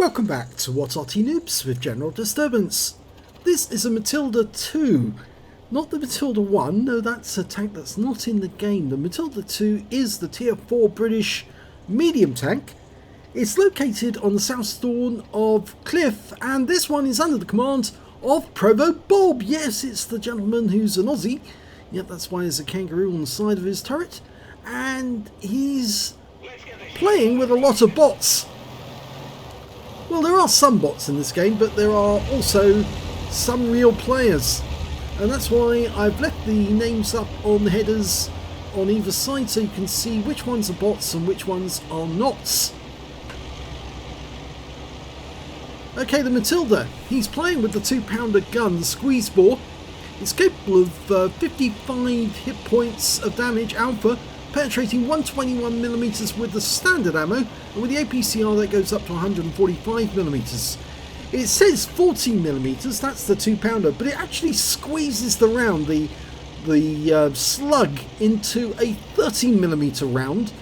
Welcome back to What's Arty Noobs with General Disturbance. This is a Matilda 2, not the Matilda 1, no, that's a tank that's not in the game. The Matilda 2 is the tier 4 British medium tank. It's located on the south dawn of Cliff, and this one is under the command of ProvoBob. Yes, it's the gentleman who's an Aussie. Yep, that's why there's a kangaroo on the side of his turret, and he's playing with a lot of bots. Well, there are some bots in this game, but there are also some real players. And that's why I've left the names up on the headers on either side so you can see which ones are bots and which ones are not. Okay, the Matilda. He's playing with the 2-pounder gun, the squeeze bore. It's capable of 55 hit points of damage alpha, penetrating 121mm with the standard ammo, and with the APCR that goes up to 145mm. It says 40mm, that's the 2-pounder, but it actually squeezes the round, the slug, into a 30mm round,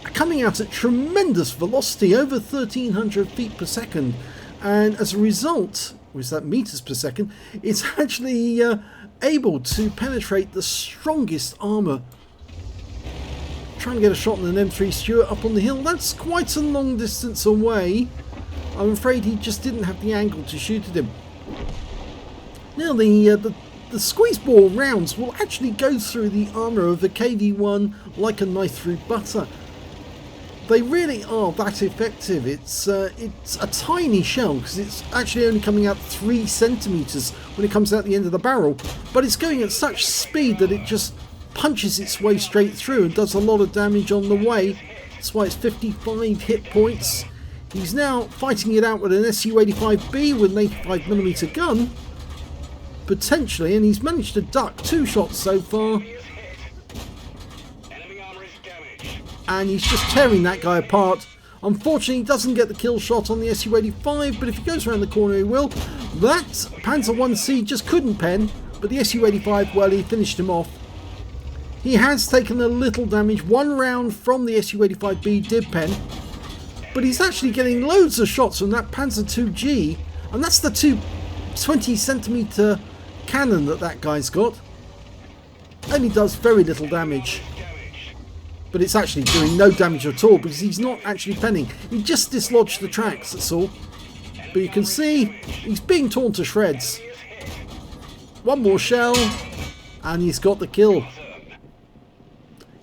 coming out at tremendous velocity, over 1300 feet per second, and as a result, or is that meters per second, it's actually able to penetrate the strongest armour. Trying to get a shot on an M3 Stuart up on the hill. That's quite a long distance away. I'm afraid he just didn't have the angle to shoot at him. Now the squeeze bore rounds will actually go through the armour of a KV-1 like a knife through butter. They really are that effective. It's a tiny shell because it's actually only coming out 3 centimeters when it comes out the end of the barrel, but it's going at such speed that it just punches its way straight through and does a lot of damage on the way. That's why it's 55 hit points. He's now fighting it out with an SU-85B with an 85mm gun, potentially, and he's managed to duck 2 shots so far. And he's just tearing that guy apart. Unfortunately, he doesn't get the kill shot on the SU-85, but if he goes around the corner, he will. That Panzer 1C just couldn't pen, but the SU-85, well, he finished him off. He has taken a little damage. 1 round from the SU-85B did pen, but he's actually getting loads of shots from that Panzer 2G, and that's the 20cm cannon that guy's got. Only does very little damage, but it's actually doing no damage at all because he's not actually penning. He just dislodged the tracks, that's all. But you can see he's being torn to shreds. 1 more shell, and he's got the kill.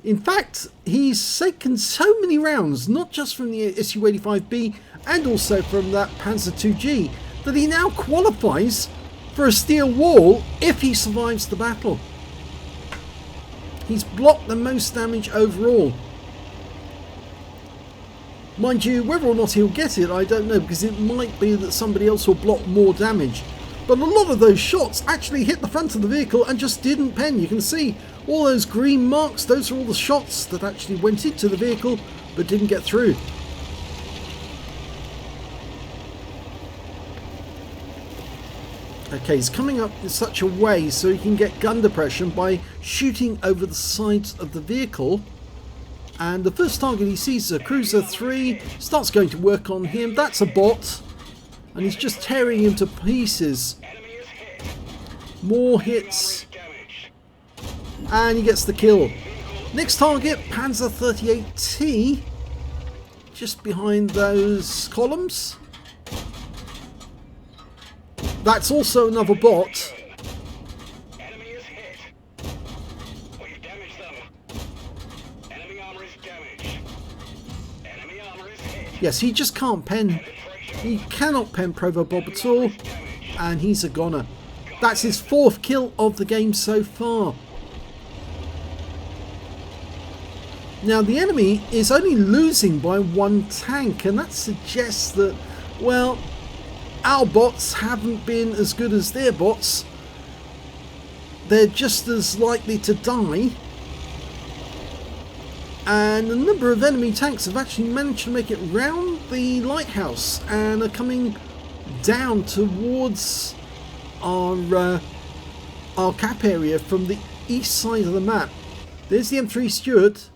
In fact, he's taken so many rounds, not just from the SU-85B and also from that Panzer 2G, that he now qualifies for a steel wall if he survives the battle. He's blocked the most damage overall. Mind you, whether or not he'll get it, I don't know, because it might be that somebody else will block more damage. But a lot of those shots actually hit the front of the vehicle and just didn't pen. You can see all those green marks, those are all the shots that actually went into the vehicle but didn't get through. Okay, he's coming up in such a way so he can get gun depression by shooting over the sides of the vehicle. And the first target he sees is a Cruiser 3, starts going to work on him. That's a bot, and he's just tearing him to pieces. More hits, and he gets the kill. Next target, Panzer 38T, just behind those columns. That's also another bot. Yes, he just can't pen. He cannot pen ProvoBob at all, and he's a goner. That's his 4th kill of the game so far. Now the enemy is only losing by 1 tank, and that suggests that, well, our bots haven't been as good as their bots. They're just as likely to die. And a number of enemy tanks have actually managed to make it round the lighthouse and are coming down towards our cap area from the east side of the map. There's the M3 Stuart.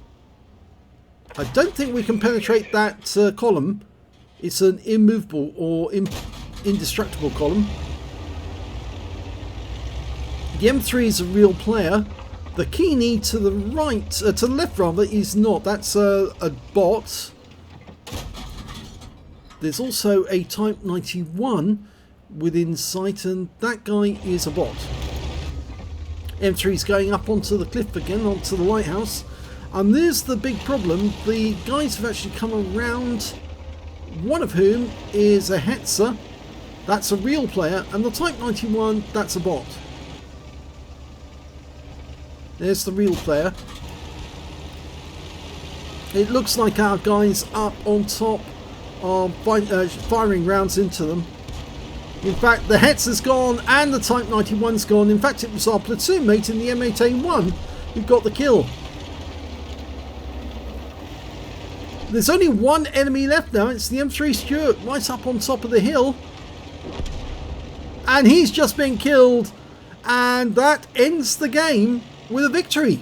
I don't think we can penetrate that column. It's an immovable or indestructible column. The M3 is a real player. The Keeney to the right, to the left rather, is not. That's a bot. There's also a Type 91 within sight, and that guy is a bot. M3 is going up onto the cliff again, onto the lighthouse. And there's the big problem. The guys have actually come around, one of whom is a Hetzer. That's a real player. And the Type 91, that's a bot. There's the real player. It looks like our guys up on top are firing rounds into them. In fact, the Hetzer's gone and the Type 91's gone. In fact, it was our platoon mate in the M8A1 who got the kill. There's only one enemy left now. It's the M3 Stuart right up on top of the hill. And he's just been killed. And that ends the game with a victory.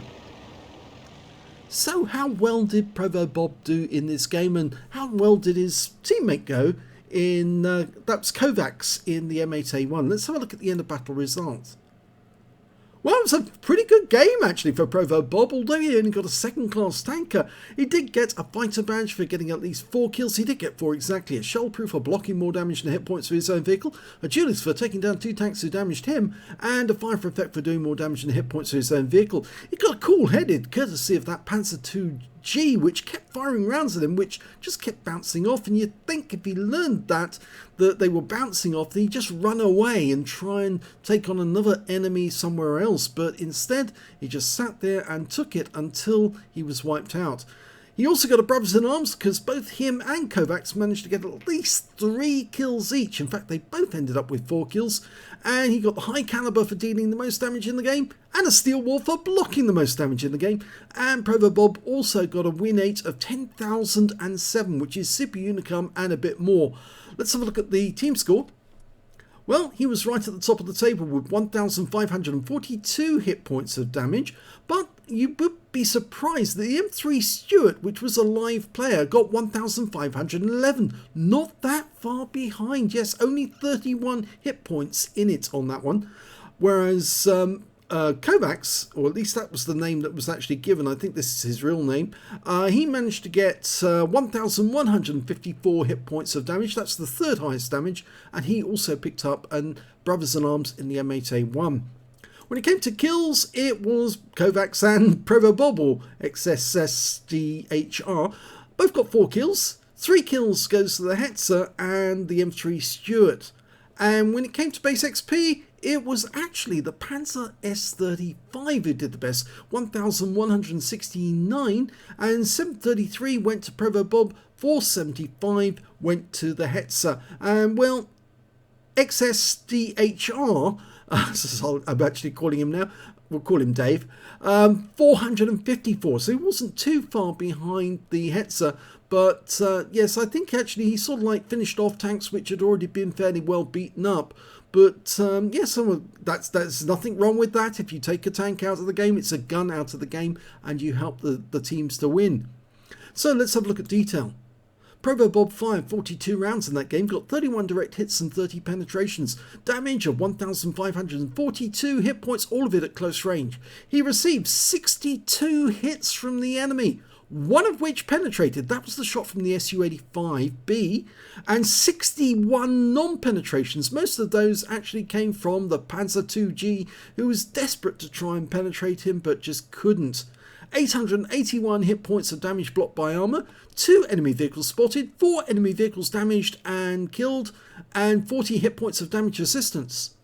So how well did ProvoBob do in this game, and how well did his teammate go in, that was Kovacs in the M8A1. Let's have a look at the end of battle results. Well, it was a pretty good game actually for ProvoBob, although he only got a second class tanker. He did get a fighter badge for getting at least 4 kills. He did get 4 exactly. A shell proof for blocking more damage than hit points for his own vehicle, a duelist for taking down 2 tanks who damaged him, and a fire for effect for doing more damage than hit points for his own vehicle. He got a cool headed courtesy of that Panzer II-G, which kept firing rounds at him, which just kept bouncing off, and you'd think if he learned that they were bouncing off, he'd just run away and try and take on another enemy somewhere else, but instead he just sat there and took it until he was wiped out. He also got a brothers in arms because both him and Kovacs managed to get at least 3 kills each. In fact, they both ended up with 4 kills, and he got the high caliber for dealing the most damage in the game and a steel wall for blocking the most damage in the game. And ProvoBob also got a win rate of 10,007, which is super unicum and a bit more. Let's have a look at the team score. Well, he was right at the top of the table with 1,542 hit points of damage, but you would be surprised that the M3 Stuart, which was a live player, got 1,511. Not that far behind. Yes, only 31 hit points in it on that one. Whereas Kovacs, or at least that was the name that was actually given, I think this is his real name, he managed to get 1,154 hit points of damage. That's the 3rd highest damage, and he also picked up an brothers in arms in the M8A1. When it came to kills, it was Kovacs and ProvoBob, or XSSDHR. Both got 4 kills. 3 kills goes to the Hetzer and the M3 Stuart. And when it came to base XP, it was actually the Panzer S35 who did the best, 1,169, and 733 went to ProvoBob, 475 went to the Hetzer. And well, XSDHR, so I'm actually calling him now, we'll call him Dave, 454, so he wasn't too far behind the Hetzer. But yes, I think actually he sort of like finished off tanks which had already been fairly well beaten up. But yes, that's nothing wrong with that. If you take a tank out of the game, it's a gun out of the game, and you help the teams to win. So let's have a look at detail. ProvoBob fired 42 rounds in that game, got 31 direct hits and 30 penetrations, damage of 1,542 hit points, all of it at close range. He received 62 hits from the enemy, one of which penetrated. That was the shot from the Su-85B, and 61 non-penetrations. Most of those actually came from the Panzer II-G, who was desperate to try and penetrate him but just couldn't. 881 hit points of damage blocked by armour, 2 enemy vehicles spotted, 4 enemy vehicles damaged and killed, and 40 hit points of damage resistance.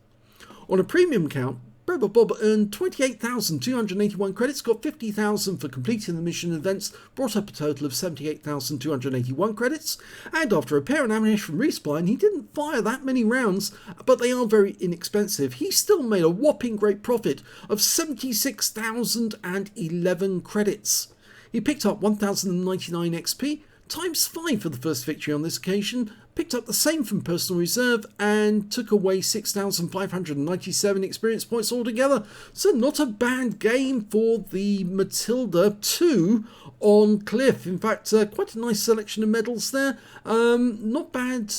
On a premium count, ProvoBob earned 28,281 credits, got 50,000 for completing the mission events, brought up a total of 78,281 credits, and after repair and ammunition from Respawn, he didn't fire that many rounds, but they are very inexpensive. He still made a whopping great profit of 76,011 credits. He picked up 1,099 XP, times 5 for the first victory on this occasion, picked up the same from Personal Reserve and took away 6,597 experience points altogether. So not a bad game for the Matilda 2 on Cliff. In fact, quite a nice selection of medals there. Not bad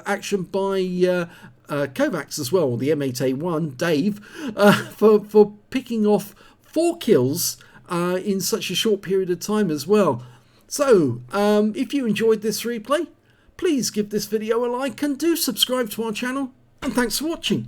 action by Kovacs as well, the M8A1, Dave, for picking off 4 kills in such a short period of time as well. So, if you enjoyed this replay, please give this video a like and do subscribe to our channel, and thanks for watching.